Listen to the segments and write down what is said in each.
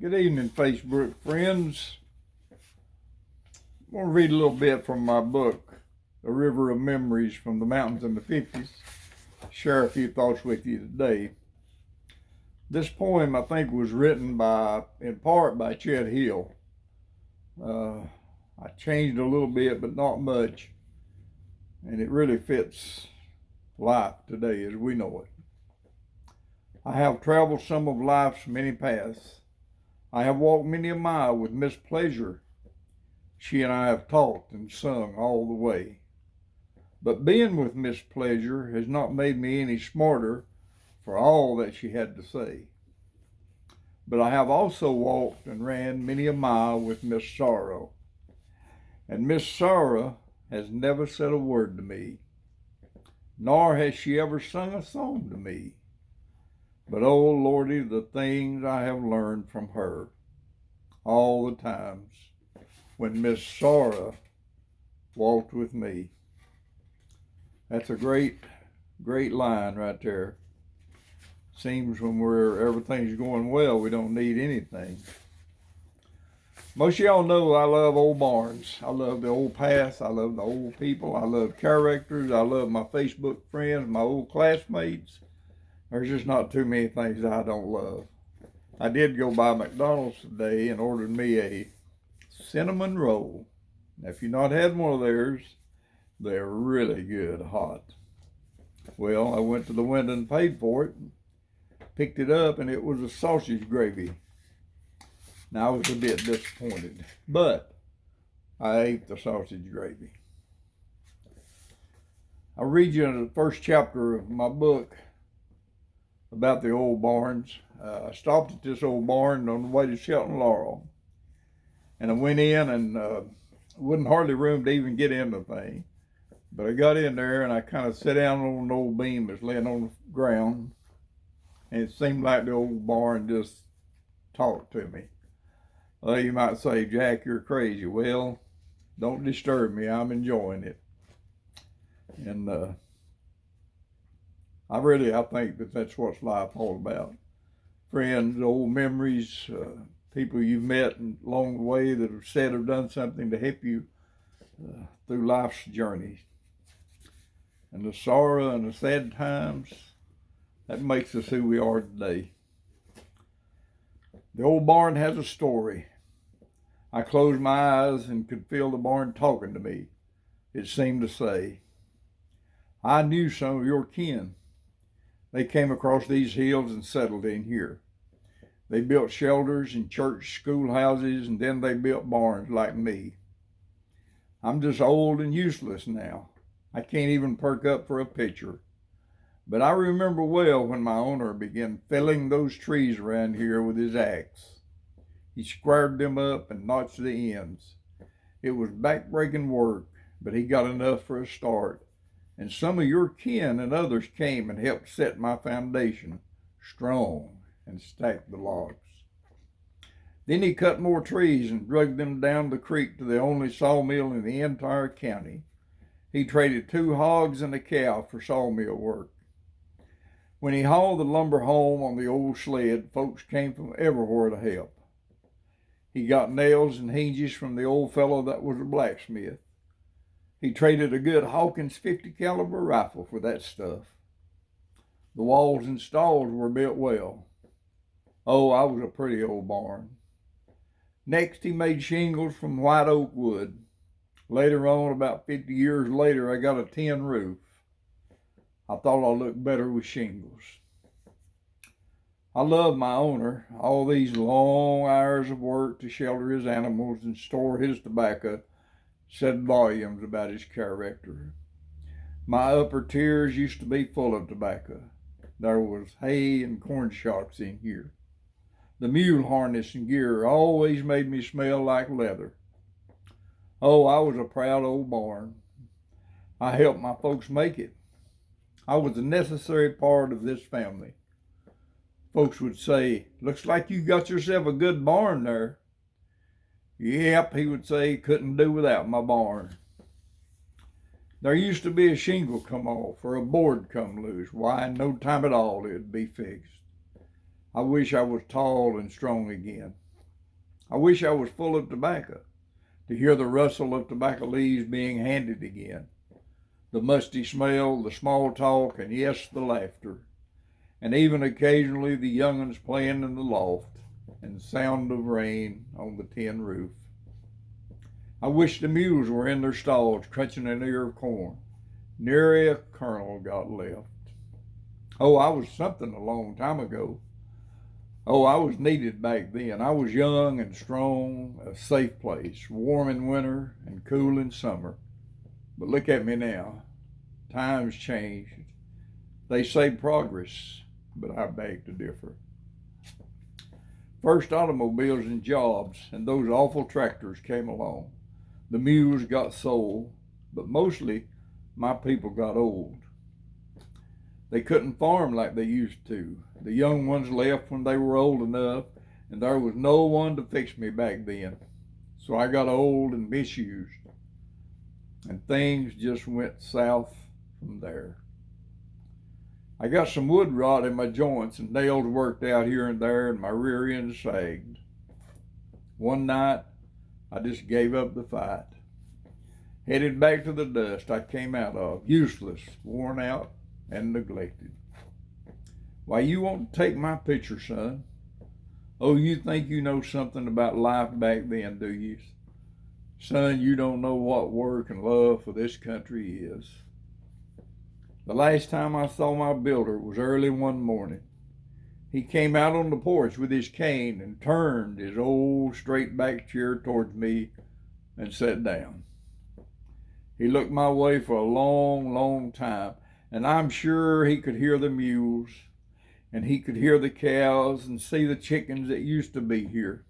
Good evening, Facebook friends. I want to read a little bit from my book, The River of Memories from the Mountains in the 50s. Share a few thoughts with you today. This poem, I think, was written in part by Chet Hill. I changed a little bit, but not much. And it really fits life today as we know it. I have traveled some of life's many paths. I have walked many a mile with Miss Pleasure. She and I have talked and sung all the way. But being with Miss Pleasure has not made me any smarter for all that she had to say. But I have also walked and ran many a mile with Miss Sorrow. And Miss Sorrow has never said a word to me, nor has she ever sung a song to me. But oh Lordy, the things I have learned from her, all the times when Miss Sorrow walked with me. That's a great line right there. Seems when everything's going well, we don't need anything. Most of y'all know I love old barns. I love the old past. I love the old people. I love characters. I love my Facebook friends, my old classmates. There's just not too many things I don't love. I did go by McDonald's today and ordered me a cinnamon roll. Now, if you've not had one of theirs, they're really good hot. Well, I went to the window and paid for it, picked it up, and it was a sausage gravy. Now, I was a bit disappointed, but I ate the sausage gravy. I'll read you the first chapter of my book about the old barns. I stopped at this old barn on the way to Shelton Laurel, and I went in and wasn't hardly room to even get in the thing. But I got in there and I kind of sat down on an old beam that's laying on the ground, and it seemed like the old barn just talked to me. Well, you might say, Jack, you're crazy. Well, don't disturb me. I'm enjoying it. And I think that's what life all about. Friends, old memories, people you've met along the way that have said or done something to help you through life's journey. And the sorrow and the sad times, that makes us who we are today. The old barn has a story. I closed my eyes and could feel the barn talking to me. It seemed to say, I knew some of your kin. They came across these hills and settled in here. They built shelters and church schoolhouses, and then they built barns like me. I'm just old and useless now. I can't even perk up for a picture. But I remember well when my owner began felling those trees around here with his axe. He squared them up and notched the ends. It was back-breaking work, but he got enough for a start. And some of your kin and others came and helped set my foundation strong and stacked the logs. Then he cut more trees and dragged them down the creek to the only sawmill in the entire county. He traded 2 hogs and a cow for sawmill work. When he hauled the lumber home on the old sled, folks came from everywhere to help. He got nails and hinges from the old fellow that was a blacksmith. He traded a good Hawkins 50 caliber rifle for that stuff. The walls and stalls were built well. Oh, I was a pretty old barn. Next, he made shingles from white oak wood. Later on, about 50 years later, I got a tin roof. I thought I looked better with shingles. I love my owner. All these long hours of work to shelter his animals and store his tobacco said volumes about his character. My upper tiers used to be full of tobacco. There was hay and corn shocks in here. The mule harness and gear always made me smell like leather. Oh, I was a proud old barn. I helped my folks make it. I was a necessary part of this family. Folks would say, looks like you got yourself a good barn there. Yep, he would say, couldn't do without my barn. There used to be a shingle come off or a board come loose. Why, in no time at all it'd be fixed. I wish I was tall and strong again. I wish I was full of tobacco, to hear the rustle of tobacco leaves being handed again, the musty smell, the small talk, and yes, the laughter, and even occasionally the young'uns playing in the loft, and the sound of rain on the tin roof. I wish the mules were in their stalls crunching an ear of corn. Nary a kernel got left. Oh, I was something a long time ago. Oh, I was needed back then. I was young and strong, a safe place, warm in winter and cool in summer. But look at me now. Times changed. They say progress, but I beg to differ. First automobiles and jobs and those awful tractors came along. The mules got sold, but mostly my people got old. They couldn't farm like they used to. The young ones left when they were old enough, and there was no one to fix me back then. So I got old and misused, and things just went south from there. I got some wood rot in my joints and nails worked out here and there, and my rear end sagged. One night, I just gave up the fight. Headed back to the dust I came out of, useless, worn out, and neglected. Why, you want to take my picture, son? Oh, you think you know something about life back then, do you? Son, you don't know what work and love for this country is. The last time I saw my builder was early one morning. He came out on the porch with his cane and turned his old straight back chair towards me and sat down. He looked my way for a long, long time, and I'm sure he could hear the mules, and he could hear the cows and see the chickens that used to be here.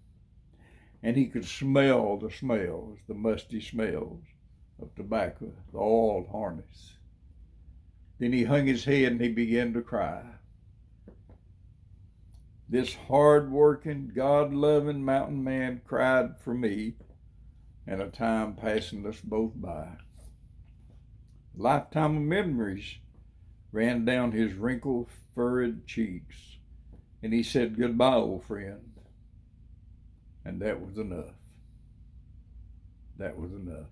And he could smell the smells, the musty smells of tobacco, the oiled harness. Then he hung his head and he began to cry. This hard-working, God-loving mountain man cried for me and a time passing us both by. A lifetime of memories ran down his wrinkled, furrowed cheeks, and he said, "Goodbye, old friend." And that was enough. That was enough.